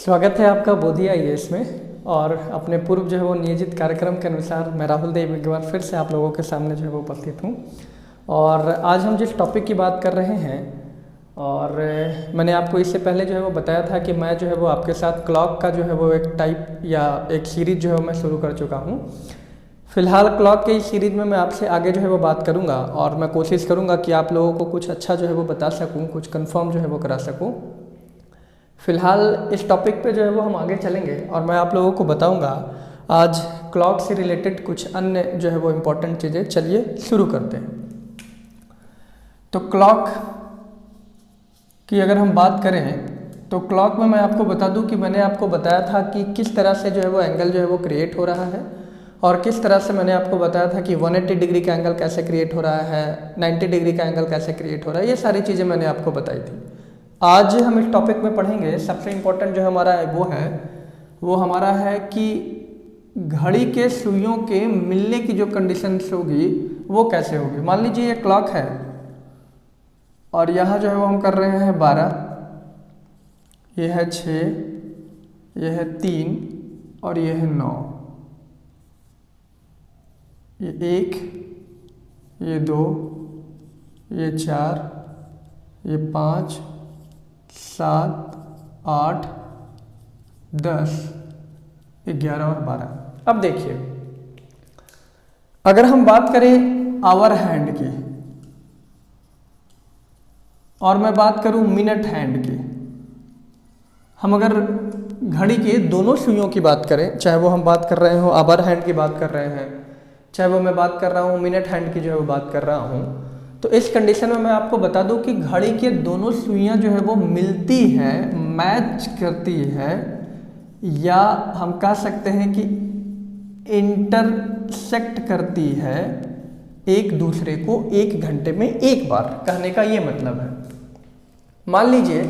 स्वागत है आपका बोधी आईएएस में। और अपने पूर्व जो है वो नियोजित कार्यक्रम के अनुसार मैं राहुल देव एक बार फिर से आप लोगों के सामने जो है वो उपस्थित हूँ। और आज हम जिस टॉपिक की बात कर रहे हैं, और मैंने आपको इससे पहले जो है वो बताया था कि मैं जो है वो आपके साथ क्लॉक का जो है वो एक टाइप या एक सीरीज जो है मैं शुरू कर चुका हूँ। फिलहाल क्लॉक के इस सीरीज में मैं आपसे आगे जो है वो बात करूँगा और मैं कोशिश करूँगा कि आप लोगों को कुछ अच्छा जो है वो बता सकूँ, कुछ कंफर्म जो है वो करा सकूँ। फिलहाल इस टॉपिक पे जो है वो हम आगे चलेंगे और मैं आप लोगों को बताऊंगा आज क्लॉक से रिलेटेड कुछ अन्य जो है वो इम्पोर्टेंट चीज़ें। चलिए शुरू करते हैं। तो क्लॉक की अगर हम बात करें तो क्लॉक में मैं आपको बता दूं कि मैंने आपको बताया था कि किस तरह से जो है वो एंगल जो है वो क्रिएट हो रहा है, और किस तरह से मैंने आपको बताया था कि 180 डिग्री का एंगल कैसे क्रिएट हो रहा है, 90 डिग्री का एंगल कैसे क्रिएट हो रहा है। ये सारी चीज़ें मैंने आपको बताई थी। आज हम इस टॉपिक में पढ़ेंगे। सबसे इम्पोर्टेंट जो हमारा वो हमारा है कि घड़ी के सुइयों के मिलने की जो कंडीशंस होगी वो कैसे होगी। मान लीजिए ये क्लॉक है और यहाँ जो है वो हम कर रहे हैं 12, ये है 6, ये है 3 और ये है 9, ये 1, ये 2, ये 4, ये 5, 7, 8, 10, 11 और 12। अब देखिए, अगर हम बात करें आवर हैंड की और मैं बात करूं मिनट हैंड की, हम अगर घड़ी के दोनों सुइयों की बात करें, चाहे वो हम बात कर रहे हो आवर हैंड की बात कर रहे हैं, चाहे वो मैं बात कर रहा हूं मिनट हैंड की जो है वो बात कर रहा हूं, तो इस कंडीशन में मैं आपको बता दूं कि घड़ी के दोनों सुइयां जो है वो मिलती हैं, मैच करती है, या हम कह सकते हैं कि इंटरसेक्ट करती है एक दूसरे को 1 घंटे में एक बार। कहने का ये मतलब है, मान लीजिए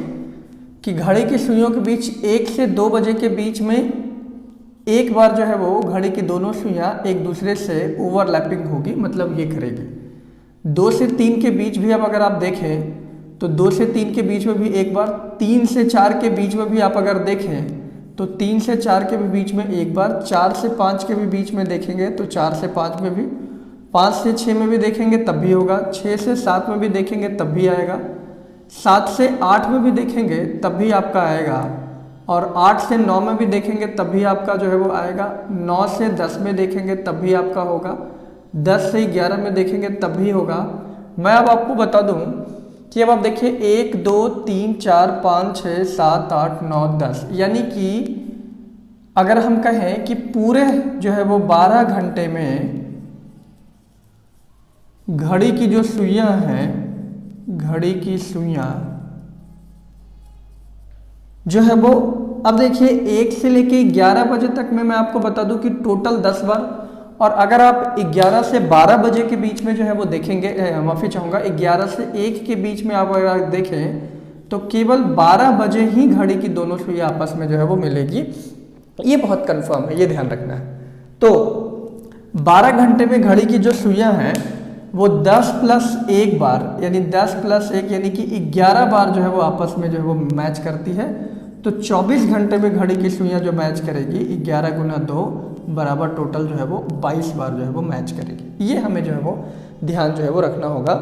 कि घड़ी की सुइयों के बीच 1 से 2 बजे के बीच में एक बार जो है वो घड़ी की दोनों सुइयां एक दूसरे से ओवरलैपिंग होगी, मतलब ये करेगी। 2 से 3 के बीच भी अब अगर आप देखें तो 2 से 3 के बीच में भी एक बार, 3 से 4 के बीच में भी आप अगर देखें तो 3 से 4 के भी बीच में एक बार, 4 से 5 के भी बीच में देखेंगे तो 4 से 5 में भी, 5 से 6 में भी देखेंगे तब भी होगा, 6 से 7 में भी देखेंगे तब भी आएगा, 7 से 8 में भी देखेंगे तब भी आपका आएगा, और 8 से 9 में भी देखेंगे तब भी आपका जो है वो आएगा, 9 से 10 में देखेंगे तब भी आपका होगा, 10 से 11 में देखेंगे तब भी होगा। मैं अब आपको बता दूं कि अब आप देखिए 1, 2, 3, 4, 5, 6, 7, 8, 9, 10, यानी कि अगर हम कहें कि पूरे जो है वो 12 घंटे में घड़ी की जो सुइयां हैं, घड़ी की सुइयां जो है वो, अब देखिए 1 से लेके 11 बजे तक में मैं आपको बता दूं कि टोटल 10 बार, और अगर आप 11 से 12 बजे के बीच में जो है वो देखेंगे, माफ़ी चाहूँगा 11 से 1 के बीच में आप अगर देखें तो केवल 12 बजे ही घड़ी की दोनों सुइयां आपस में जो है वो मिलेगी। ये बहुत कंफर्म है, ये ध्यान रखना है। तो 12 घंटे में घड़ी की जो सुइयां हैं वो 10 प्लस 1 बार, यानी 10 प्लस 1 यानी कि 11 बार जो है वो आपस में जो है वो मैच करती है। तो 24 घंटे में घड़ी की सुइयां जो मैच करेगी 11 गुना 2 बराबर टोटल जो है वो 22 बार जो है वो मैच करेगी। ये हमें जो है वो ध्यान जो है वो रखना होगा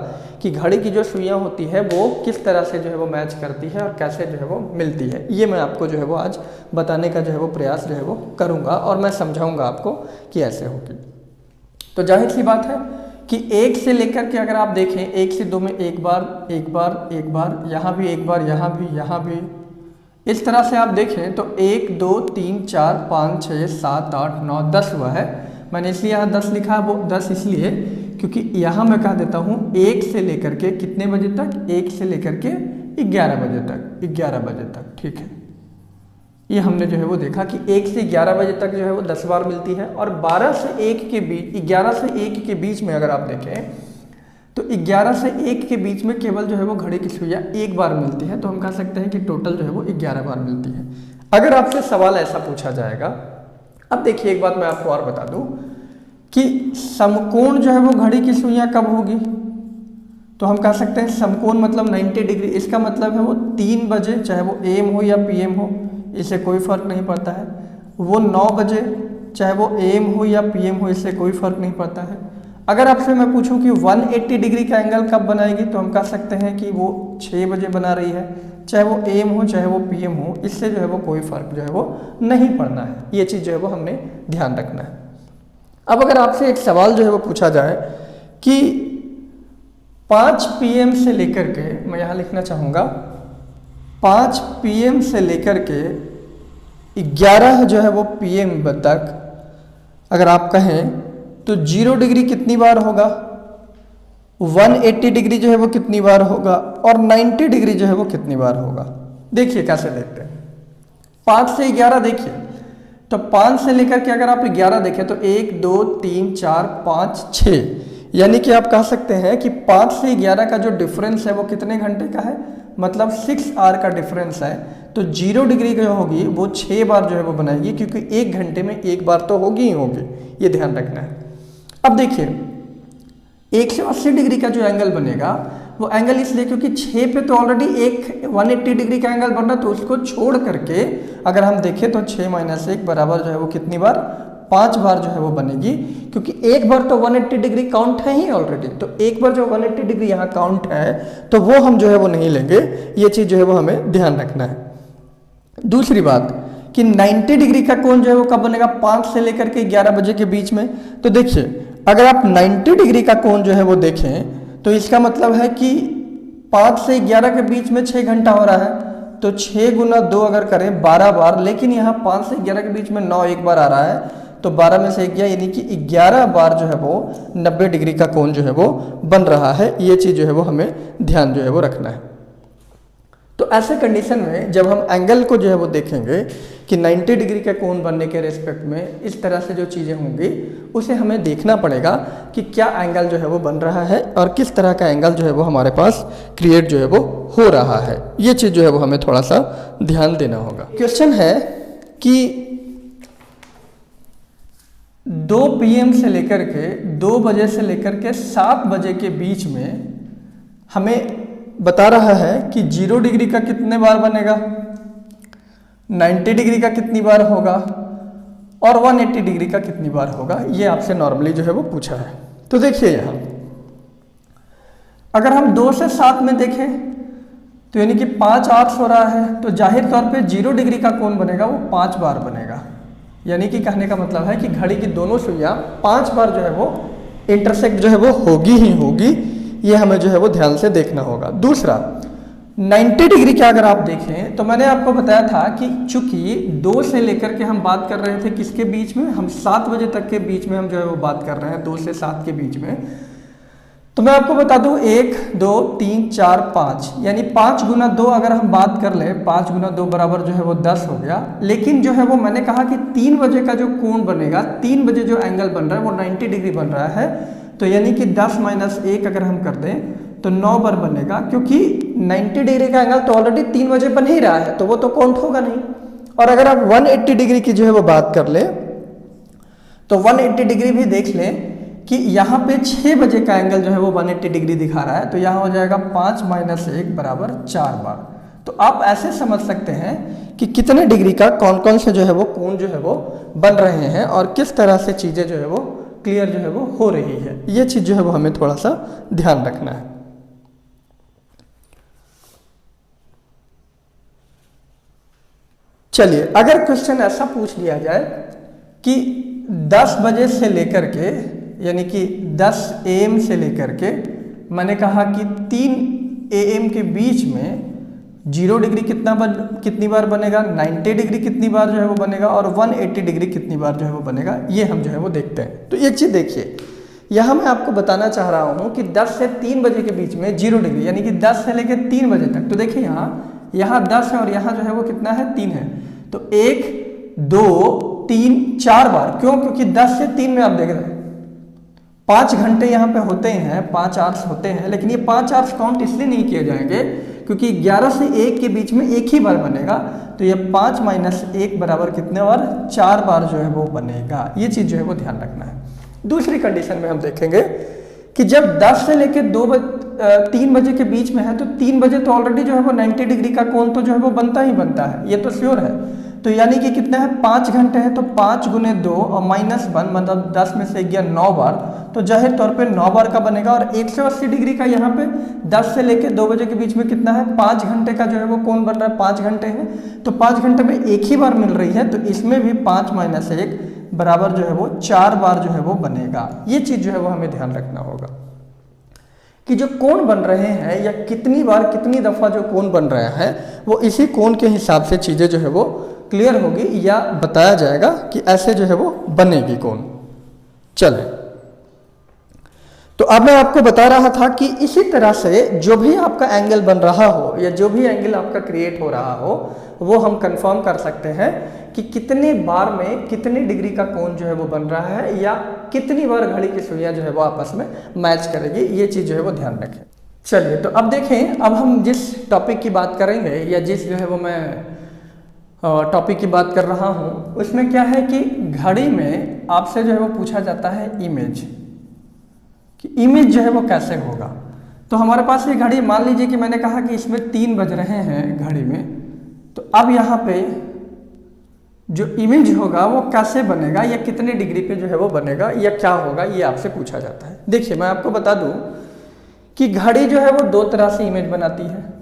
कि घड़ी की जो सुइयां होती है वो किस तरह से जो है वो मैच करती है और कैसे जो है वो मिलती है। ये मैं आपको जो है वो आज बताने का जो है वो प्रयास जो है वो करूँगा और मैं समझाऊँगा आपको कि ऐसे होगी। तो जाहिर सी बात है कि 1 से लेकर के अगर आप देखें 1 से 2 में एक बार, एक बार, एक बार, यहाँ भी एक बार, यहाँ भी, यहाँ भी, इस तरह से आप देखें तो 1, 2, 3, 4, 5, 6, 7, 8, 9, 10 हुआ है। मैंने इसलिए यहाँ 10 लिखा है, वो 10 इसलिए क्योंकि यहाँ मैं कह देता हूँ 1 से लेकर के कितने बजे तक, 1 से लेकर के 11 बजे तक, 11 बजे तक, ठीक है। ये हमने जो है वो देखा कि 1 से 11 बजे तक जो है वो 10 बार मिलती है, और 12 से 1 के बीच, 11 से 1 के बीच में अगर आप देखें तो 11 से 1 के बीच में केवल जो है वो घड़ी की सुइयां एक बार मिलती है। तो हम कह सकते हैं कि टोटल जो है वो 11 बार मिलती है। अगर आपसे सवाल ऐसा पूछा जाएगा, अब देखिए एक बात मैं आपको और बता दूं कि समकोण जो है वो घड़ी की सुइयां कब होगी, तो हम कह सकते हैं समकोण मतलब 90 डिग्री। इसका मतलब है वो 3 बजे, चाहे वो AM हो या PM हो, इससे कोई फ़र्क नहीं पड़ता है। वो 9 बजे, चाहे वो AM हो या PM हो, इससे कोई फ़र्क नहीं पड़ता है। अगर आपसे मैं पूछूं कि 180 डिग्री का एंगल कब बनाएगी, तो हम कह सकते हैं कि वो 6 बजे बना रही है, चाहे वो AM हो चाहे वो PM हो, इससे जो है वो कोई फ़र्क जो है वो नहीं पड़ना है। ये चीज़ जो है वो हमने ध्यान रखना है। अब अगर आपसे एक सवाल जो है वो पूछा जाए कि 5 PM से लेकर के, मैं यहाँ लिखना चाहूँगा 5 PM से लेकर के 11 जो है वो PM तक अगर आप कहें तो 0 डिग्री कितनी बार होगा, 180 डिग्री जो है वो कितनी बार होगा, और 90 डिग्री जो है वो कितनी बार होगा। देखिए कैसे देखते हैं। 5 से 11 देखिए, तो 5 से लेकर के अगर आप 11 देखें तो 1 2 3 4 5 6, यानी कि आप कह सकते हैं कि 5 से 11 का जो डिफरेंस है वो कितने घंटे का है, मतलब 6 आवर का डिफरेंस है। तो 0 डिग्री जो होगी वो 6 बार जो है वो बनाएगी, क्योंकि 1 घंटे में 1 बार तो होगी ही होगी, ये ध्यान रखना है। अब देखिए 180 डिग्री का जो एंगल बनेगा वो एंगल इसलिए क्योंकि 6 पे तो ऑलरेडी एक 180 डिग्री का एंगल बन रहा, तो उसको छोड़ करके अगर हम देखें तो 6 - 1 बराबर जो है वो कितनी बार, 5 बार जो है वो बनेगी, क्योंकि एक बार तो 180 डिग्री काउंट है ही ऑलरेडी। तो एक बार जो 180 डिग्री यहाँ काउंट है तो वो हम जो है वो नहीं लेंगे, ये चीज़ जो है वो हमें ध्यान रखना है। दूसरी बात कि 90 डिग्री का कोण जो है वो कब बनेगा, 5 से लेकर के 11 बजे के बीच में। तो देखिए अगर आप 90 डिग्री का कोण जो है वो देखें तो इसका मतलब है कि 5 से 11 के बीच में 6 घंटा हो रहा है, तो 6 × 2 अगर करें 12 बार, लेकिन यहाँ 5 से 11 के बीच में 9 एक बार आ रहा है, तो 12 में से 1 गया, यानी कि 11 बार जो है वो 90 डिग्री का कोण जो है वो बन रहा है। ये चीज़ जो है वो हमें ध्यान जो है वो रखना है। तो ऐसे कंडीशन में जब हम एंगल को जो है वो देखेंगे कि 90 डिग्री के कोण बनने के रेस्पेक्ट में इस तरह से जो चीज़ें होंगी उसे हमें देखना पड़ेगा कि क्या एंगल जो है वो बन रहा है और किस तरह का एंगल जो है वो हमारे पास क्रिएट जो है वो हो रहा है। ये चीज़ जो है वो हमें थोड़ा सा ध्यान देना होगा। क्वेश्चन है कि 2 PM से लेकर के 2 बजे से लेकर के 7 बजे के बीच में हमें बता रहा है कि 0 डिग्री का कितने बार बनेगा, 90 डिग्री का कितनी बार होगा और 180 डिग्री का कितनी बार होगा। ये आपसे नॉर्मली जो है वो पूछा है। तो देखिए यहाँ अगर हम 2 से 7 में देखें तो यानी कि 5 8 हो रहा है, तो जाहिर तौर पे 0 डिग्री का कोण बनेगा वो 5 बार बनेगा। यानी कि कहने का मतलब है कि घड़ी की दोनों सुइयां 5 बार जो है वो इंटरसेक्ट जो है वो होगी ही होगी। ये हमें जो है वो ध्यान से देखना होगा। दूसरा 90 डिग्री का अगर आप देखें तो मैंने आपको बताया था कि चूंकि 2 से लेकर के हम बात कर रहे थे किसके बीच में, हम 7 बजे तक के बीच में हम जो है वो बात कर रहे हैं, 2 से 7 के बीच में। तो मैं आपको बता दूं 1 2 3 4 5, यानी 5 × 2 अगर हम बात कर ले, 5 × 2 बराबर जो है वो 10 हो गया। लेकिन जो है वो मैंने कहा कि 3 बजे का जो कोण बनेगा, 3 बजे जो एंगल बन रहा है वो 90 डिग्री बन रहा है। तो यानी कि 10 - 1 अगर हम कर दें तो 9 बार बनेगा, क्योंकि 90 डिग्री का एंगल तो ऑलरेडी 3 बजे बन ही रहा है, तो वो तो काउंट होगा नहीं। और अगर आप 180 डिग्री की जो है वो बात कर ले तो 180 डिग्री भी देख लें कि यहाँ पे 6 बजे का एंगल जो है वो 180 डिग्री दिखा रहा है, तो यहाँ हो जाएगा 5 - 1 बराबर 4 बार। तो आप ऐसे समझ सकते हैं कि कितने डिग्री का कौन कौन से जो है वो कोण जो है वो बन रहे हैं और किस तरह से चीज़ें जो है वो क्लियर जो है वो हो रही है। ये चीज़ जो है वो हमें थोड़ा सा ध्यान रखना है। चलिए अगर क्वेश्चन ऐसा पूछ लिया जाए कि 10 बजे से लेकर के, यानी कि 10 AM से लेकर के, मैंने कहा कि 3 AM के बीच में 0 डिग्री कितनी बार बनेगा, 90 डिग्री कितनी बार जो है वो बनेगा और 180 डिग्री कितनी बार जो है वो बनेगा, ये हम जो है वो देखते हैं। तो एक चीज़ देखिए, यहाँ मैं आपको बताना चाह रहा हूँ कि 10 से 3 बजे के बीच में 0 डिग्री, यानी कि 10 से लेकर 3 बजे तक। तो देखिए यहाँ 10 है और यहाँ जो है वो कितना है, 3 है। तो 1 2 3 4 बार, क्यों? क्योंकि 10 से 3 में आप देख रहे हैं 5 घंटे यहाँ पे होते हैं, 5 आवर्स होते हैं, लेकिन ये 5 आवर्स काउंट इसलिए नहीं किए जाएंगे क्योंकि 11 से 1 के बीच में एक ही बार बनेगा। तो ये 5 - 1 बराबर कितने बार, 4 बार जो है वो बनेगा। ये चीज़ जो है वो ध्यान रखना है। दूसरी कंडीशन में हम देखेंगे कि जब 10 से लेके 3 बजे के बीच में है तो 3 बजे तो ऑलरेडी जो है वो 90 डिग्री का कोण तो जो है वो बनता ही बनता है, ये तो श्योर है। तो यानी कि कितना है, 5 घंटे है, तो 5 गुने 2 और -1 मतलब 10 में से गया 9 बार, तो जाहिर तौर पे 9 बार का बनेगा। और 180 डिग्री का यहाँ पे 10 से लेके 2 बजे के बीच में कितना है, 5 घंटे का जो है वो कोण बन रहा है, 5 घंटे है, तो 5 घंटे में एक ही बार मिल रही है, तो इसमें भी 5 - 1 बराबर जो है वो 4 बार जो है वो बनेगा। ये चीज़ जो है वो हमें ध्यान रखना होगा कि जो कोण बन रहे हैं या कितनी बार कितनी दफ़ा जो कोण बन रहा है वो इसी कोण के हिसाब से चीज़ें जो है वो क्लियर होगी या बताया जाएगा कि ऐसे जो है वो बनेगी कोण। चले, तो अब मैं आपको बता रहा था कि इसी तरह से जो भी आपका एंगल बन रहा हो या जो भी एंगल आपका क्रिएट हो रहा हो वो हम कंफर्म कर सकते हैं कि कितने बार में कितने डिग्री का कोण जो है वो बन रहा है या कितनी बार घड़ी की सुइयां जो है वो आपस में मैच करेगी, ये चीज़ जो है वो ध्यान रखें। चलिए, तो अब देखें, अब हम जिस टॉपिक की बात करेंगे या जिस जो है वो मैं टॉपिक की बात कर रहा हूँ उसमें क्या है कि घड़ी में आपसे जो है वो पूछा जाता है इमेज, कि इमेज जो है वो कैसे होगा। तो हमारे पास ये घड़ी, मान लीजिए कि मैंने कहा कि इसमें 3 बज रहे हैं घड़ी में, तो अब यहाँ पे जो इमेज होगा वो कैसे बनेगा या कितने डिग्री पे जो है वो बनेगा या क्या होगा, ये आपसे पूछा जाता है। देखिए, मैं आपको बता दूं कि घड़ी जो है वो 2 तरह से इमेज बनाती है।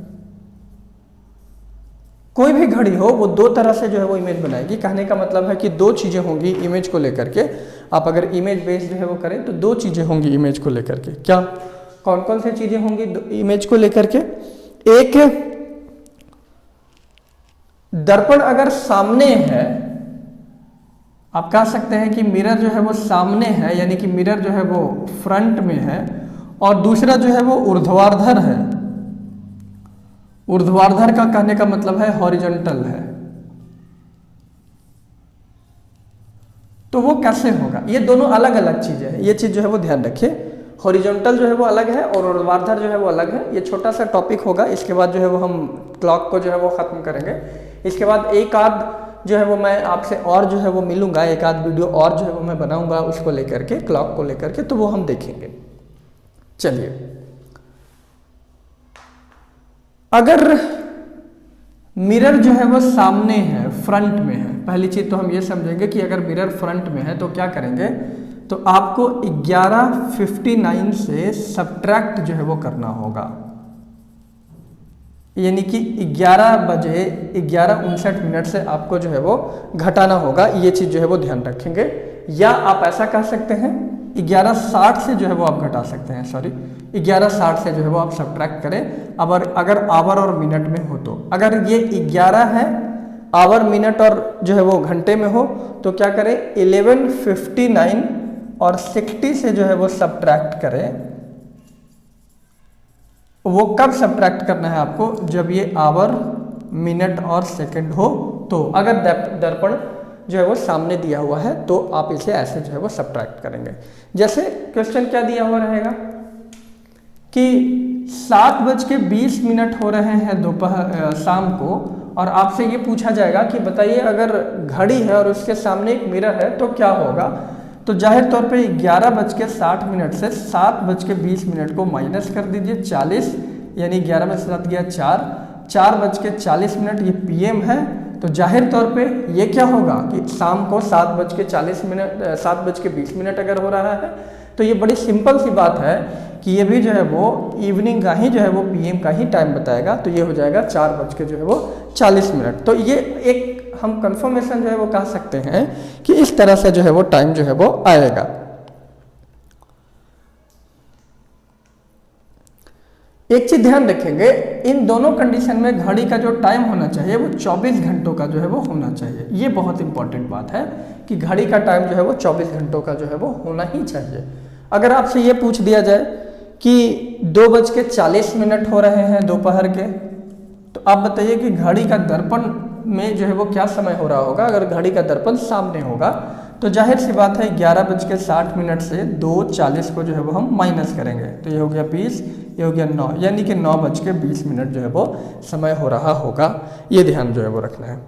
कोई भी घड़ी हो वो 2 तरह से जो है वो इमेज बनाएगी। कहने का मतलब है कि 2 चीज़ें होंगी इमेज को लेकर के। आप अगर इमेज बेस्ड जो है वो करें तो 2 चीज़ें होंगी इमेज को लेकर के। क्या, कौन कौन सी चीज़ें होंगी इमेज को लेकर के? एक, दर्पण अगर सामने है, आप कह सकते हैं कि मिरर जो है वो सामने है, यानी कि मिरर जो है वो फ्रंट में है, और दूसरा जो है वो ऊर्ध्वाधर है। ऊर्ध्वाधर का कहने का मतलब है हॉरिजॉन्टल है। तो वो कैसे होगा? ये दोनों अलग अलग चीजें हैं, ये चीज जो है वो ध्यान रखिए। हॉरिजॉन्टल जो है वो अलग है और ऊर्ध्वाधर जो है वो अलग है। ये छोटा सा टॉपिक होगा, इसके बाद जो है वो हम क्लॉक को जो है वो खत्म करेंगे। इसके बाद एक आध जो है वो मैं आपसे और जो है वो मिलूंगा, एक आध वीडियो और जो है वो मैं बनाऊंगा उसको लेकर के, क्लॉक को लेकर के, तो वो हम देखेंगे। चलिए, अगर मिरर जो है वो सामने है, फ्रंट में है, पहली चीज तो हम ये समझेंगे कि अगर मिरर फ्रंट में है तो क्या करेंगे, तो आपको 11:59 से सब्ट्रैक्ट जो है वो करना होगा, यानी कि 11 बजे 11:59 से आपको जो है वो घटाना होगा। ये चीज जो है वो ध्यान रखेंगे। या आप ऐसा कह सकते हैं 11:60 से जो है वो आप घटा सकते हैं, सॉरी 11:60 से जो है वो आप सब्ट्रैक्ट करें। अगर आवर और मिनट में हो तो, अगर ये 11 है आवर मिनट और जो है वो घंटे में हो तो क्या करें, 11:59 और 60 से जो है वो सब्ट्रैक्ट करें। वो कब सब्ट्रैक्ट करना है आपको, जब ये आवर मिनट और सेकंड हो तो। अगर दर्पण जो है वो सामने दिया हुआ है तो आप इसे ऐसे जो है वो सब्ट्रैक्ट करेंगे। जैसे क्वेश्चन क्या दिया हुआ रहेगा कि 7:20 हो रहे हैं दोपहर शाम को, और आपसे ये पूछा जाएगा कि बताइए अगर घड़ी है और उसके सामने एक मिरर है तो क्या होगा। तो जाहिर तौर पे 11:60 से 7:20 को माइनस कर दीजिए 40, यानी 11 में 7 गया 4:40 ये पीएम है। तो जाहिर तौर पे ये क्या होगा कि शाम को 7:20 अगर हो रहा है तो ये बड़ी सिंपल सी बात है कि ये भी जो है वो इवनिंग का ही जो है वो पीएम का ही टाइम बताएगा। तो ये हो जाएगा 4:40। तो ये एक हम कंफर्मेशन जो है वो कह सकते हैं कि इस तरह से जो है वो टाइम जो है वो आएगा। एक चीज ध्यान रखेंगे, इन दोनों कंडीशन में घड़ी का जो टाइम होना चाहिए वो 24 घंटों का जो है वो होना चाहिए। ये बहुत इंपॉर्टेंट बात है कि घड़ी का टाइम जो है वो 24 घंटों का जो है वो होना ही चाहिए। अगर आपसे ये पूछ दिया जाए कि 2:40 हो रहे हैं दोपहर के, तो आप बताइए कि घड़ी का दर्पण में जो है वो क्या समय हो रहा होगा। अगर घड़ी का दर्पण सामने होगा तो जाहिर सी बात है 11:60 से 2:40 को जो है वो हम माइनस करेंगे, तो ये हो गया 20, ये हो गया 9, यानी कि 9:20 जो है वो समय हो रहा होगा। ये ध्यान जो है वो रखना है।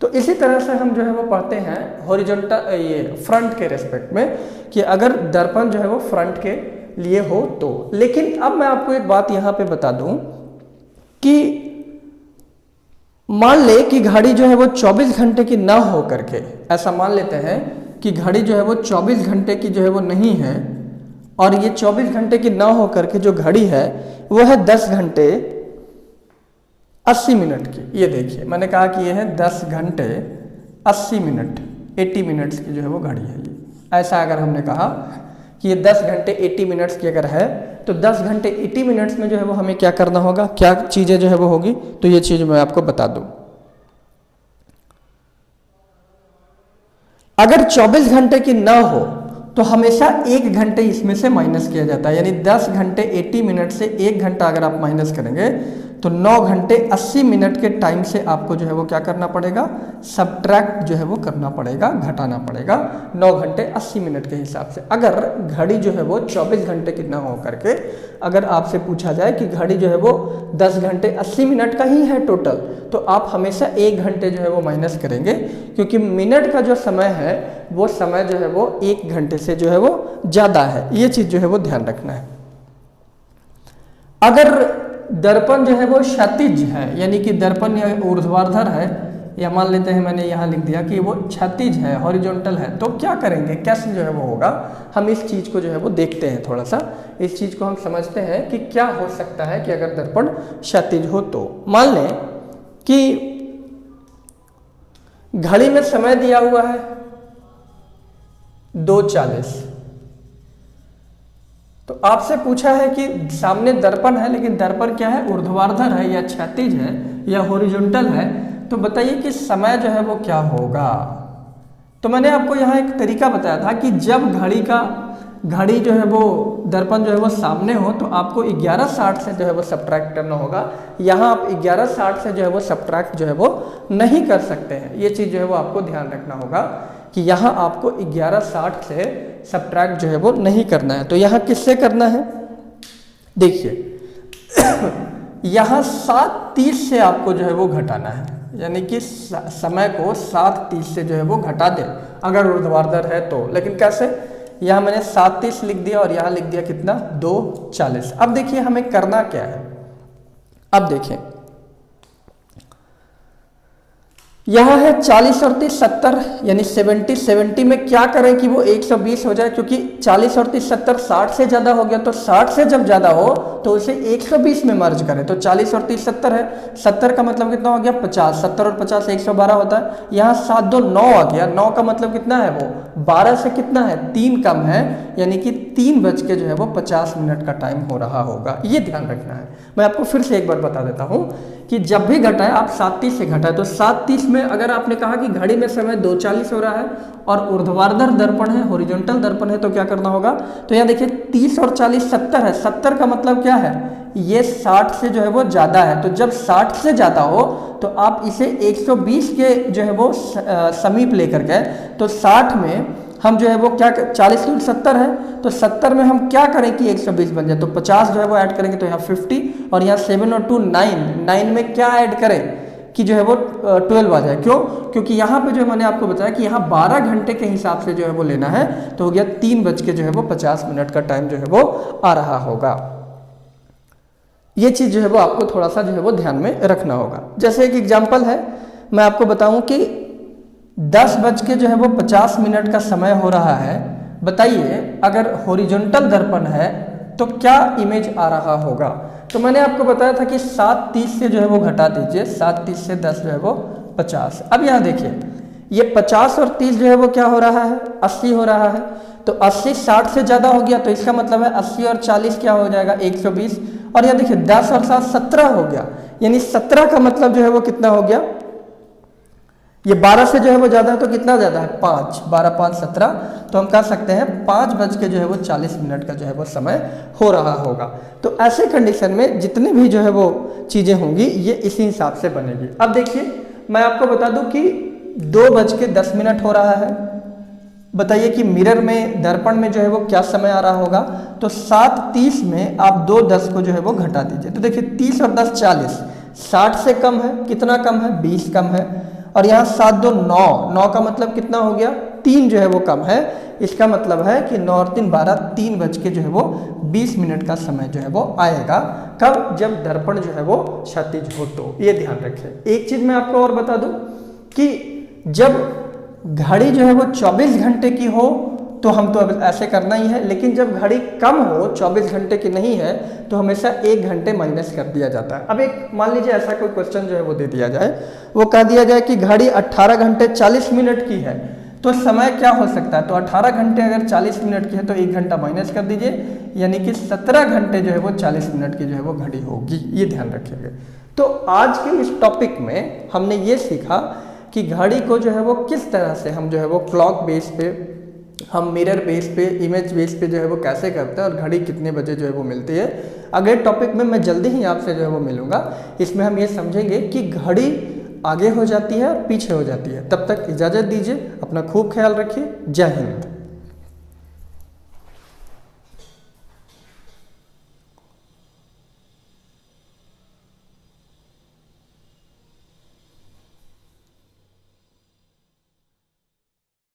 तो इसी तरह से हम जो है वो पढ़ते हैं हॉरिजॉन्टल, ये फ्रंट के रेस्पेक्ट में, कि अगर दर्पण जो है वो फ्रंट के लिए हो तो। लेकिन अब मैं आपको एक बात यहाँ पे बता दूं कि मान ले कि घड़ी जो है वो 24 घंटे की ना हो करके, ऐसा मान लेते हैं कि घड़ी जो है वो 24 घंटे की जो है वो नहीं है, और ये 24 घंटे की ना हो करके जो घड़ी है वो है 10 घंटे 80 मिनट की। ये देखिए मैंने कहा कि ये है 10 घंटे 80 मिनट 80 मिनट्स की जो है वो घड़ी है ये। ऐसा अगर हमने कहा कि ये 10 घंटे 80 मिनट्स की अगर है, तो 10 घंटे 80 मिनट्स में जो है वो हमें क्या करना होगा, क्या चीज़ें जो है वो होगी, तो ये चीज़ मैं आपको बता दूं। अगर 24 घंटे की ना हो तो हमेशा 1 घंटे इसमें से माइनस किया जाता है, यानी 10 घंटे 80 मिनट से 1 घंटा अगर आप माइनस करेंगे तो 9 घंटे 80 मिनट के टाइम से आपको जो है वो क्या करना पड़ेगा, सब्ट्रैक्ट जो है वो करना पड़ेगा, घटाना पड़ेगा 9 घंटे 80 मिनट के हिसाब से। अगर घड़ी जो है वो 24 घंटे की ना हो करके अगर आपसे पूछा जाए कि घड़ी जो है वो 10 घंटे 80 मिनट का ही है टोटल, तो आप हमेशा 1 घंटे जो है वो माइनस करेंगे, क्योंकि मिनट का जो समय है वो समय जो है वो 1 घंटे से जो है वो ज़्यादा है। ये चीज़ जो है वो ध्यान रखना है। अगर दर्पण जो है वो क्षैतिज है, यानी कि दर्पण या ऊर्ध्वाधर है, या मान लेते हैं मैंने यहाँ लिख दिया कि वो क्षैतिज है, हॉरिजॉन्टल है, तो क्या करेंगे, कैसे जो है वो होगा, हम इस चीज़ को जो है वो देखते हैं, थोड़ा सा इस चीज़ को हम समझते हैं कि क्या हो सकता है कि अगर दर्पण क्षैतिज हो तो। मान लें कि घड़ी में समय दिया हुआ है 2:40, तो आपसे पूछा है कि सामने दर्पण है, लेकिन दर्पण क्या है, ऊर्ध्वाधर है या क्षैतिज है या हॉरिजॉन्टल है, तो बताइए कि समय जो है वो क्या होगा। तो मैंने आपको यहाँ एक तरीका बताया था कि जब घड़ी जो है वो दर्पण जो है वो सामने हो तो आपको 11:60 से जो है वो सब्ट्रैक्ट करना होगा। यहाँ आप 11:60 से जो है वो सब्ट्रैक्ट जो है वो नहीं कर सकते हैं। ये चीज़ जो है वो आपको ध्यान रखना होगा कि यहाँ आपको 11:60 से सब्ट्रैक्ट जो है वो नहीं करना है। तो यहाँ किससे करना है, देखिए यहाँ 7:30 से आपको जो है वो घटाना है, यानी कि समय को 7:30 से जो है वो घटा दे अगर ऊर्ध्वाधर है तो। लेकिन कैसे, यहाँ मैंने 7:30 लिख दिया और यहाँ लिख दिया कितना, 2:40। अब देखिए हमें करना क्या है, अब देखिए यहाँ है 40 और 30 70, यानी 70 में क्या करें कि वो 120 हो जाए, क्योंकि 40 और 30 70 60 से ज़्यादा हो गया, तो 60 से जब ज़्यादा हो तो उसे 120 में मर्ज करें। तो 40 और 30 70 है, 70 का मतलब कितना हो गया 50, 70 और 50 112 होता है। यहाँ 7 2 9 आ गया, 9 का मतलब कितना है, वो 12 से कितना है 3 कम है, यानी कि 3 बज के जो है वो 50 मिनट का टाइम हो रहा होगा। ये ध्यान रखना है। मैं आपको फिर से एक बार बता देता हूँ कि जब भी घटाए आप 7:30 से घटाए, तो 7:30 में अगर आपने कहा कि घड़ी में समय 2:40 हो रहा है और ऊर्ध्वाधर दर्पण है, हॉरिजॉन्टल दर्पण है, तो क्या करना होगा, तो यहाँ देखिए 30 और 40 70 है, 70 का मतलब क्या है, ये 60 से जो है वो ज़्यादा है। तो जब 60 से ज़्यादा हो तो आप इसे 120 के जो है वो समीप लेकर गए, तो 60 में हम जो है वो क्या 40 दूर 70 है, तो 70 में हम क्या करें कि 120 बन जाए, तो 50 जो है वो ऐड करेंगे, तो यहाँ 50 और यहाँ 7 और 2 9 में क्या ऐड करें कि जो है वो 12 आ जाए। क्यों, क्योंकि यहाँ पे जो मैंने आपको बताया कि यहाँ 12 घंटे के हिसाब से जो है वो लेना है, तो हो गया 3 बज के जो है वो 50 मिनट का टाइम जो है वो आ रहा होगा। ये चीज़ जो है वो आपको थोड़ा सा जो है वो ध्यान में रखना होगा। जैसे एक एग्जाम्पल है, मैं आपको बताऊं कि 10 बज के जो है वो 50 मिनट का समय हो रहा है। बताइए अगर हॉरिजॉन्टल दर्पण है तो क्या इमेज आ रहा होगा। तो मैंने आपको बताया था कि 7:30 से जो है वो घटा दीजिए, 7:30 से 10 जो है वो 50। अब यहाँ देखिए ये 50 और 30 जो है वो क्या हो रहा है, 80 हो रहा है। तो 80 60 से ज़्यादा हो गया, तो इसका मतलब है 80 और 40 क्या हो जाएगा 120। और यहाँ देखिए 10 और 7 17 हो गया, यानी 17 का मतलब जो है वो कितना हो गया, ये 12 से जो है वो ज़्यादा है, तो कितना ज़्यादा है 5, 12 5 17, तो हम कह सकते हैं 5 बज के जो है वो 40 मिनट का जो है वो समय हो रहा होगा। तो ऐसे कंडीशन में जितने भी जो है वो चीज़ें होंगी ये इसी हिसाब से बनेगी। अब देखिए मैं आपको बता दूं कि 2 बज के 10 मिनट हो रहा है। बताइए कि मिरर में, दर्पण में जो है वो क्या समय आ रहा होगा, तो 7:30 में आप 2:10 को जो है वो घटा दीजिए। तो देखिए 30 और 10 40, 60 से कम है, कितना कम है 20 कम है। और यहाँ 7 2 9, 9 का मतलब कितना हो गया 3 जो है वो कम है। इसका मतलब है कि 9 और 3 12, 3 बज के जो है वो 20 मिनट का समय जो है वो आएगा। कब? जब दर्पण जो है वो क्षैतिज हो, तो ये ध्यान रखें। एक चीज मैं आपको और बता दूं कि जब घड़ी जो है वो 24 घंटे की हो तो हम तो अब ऐसे करना ही है, लेकिन जब घड़ी कम हो, 24 घंटे की नहीं है, तो हमेशा 1 घंटे माइनस कर दिया जाता है। अब एक मान लीजिए ऐसा कोई क्वेश्चन जो है वो दे दिया जाए, वो कह दिया जाए कि घड़ी 18 घंटे 40 मिनट की है, तो समय क्या हो सकता है? तो 18 घंटे अगर 40 मिनट की है तो 1 घंटा माइनस कर दीजिए, यानी कि 17 घंटे जो है वो 40 मिनट की जो है वो घड़ी होगी। ये ध्यान रखिएगा। तो आज के इस टॉपिक में हमने ये सीखा कि घड़ी को जो है वो किस तरह से हम जो है वो क्लॉक बेस पे, हम मिरर बेस पे, इमेज बेस पे जो है वो कैसे करते हैं और घड़ी कितने बजे जो है वो मिलती है। अगले टॉपिक में मैं जल्दी ही आपसे जो है वो मिलूंगा। इसमें हम ये समझेंगे कि घड़ी आगे हो जाती है और पीछे हो जाती है। तब तक इजाज़त दीजिए, अपना खूब ख्याल रखिए। जय हिंद।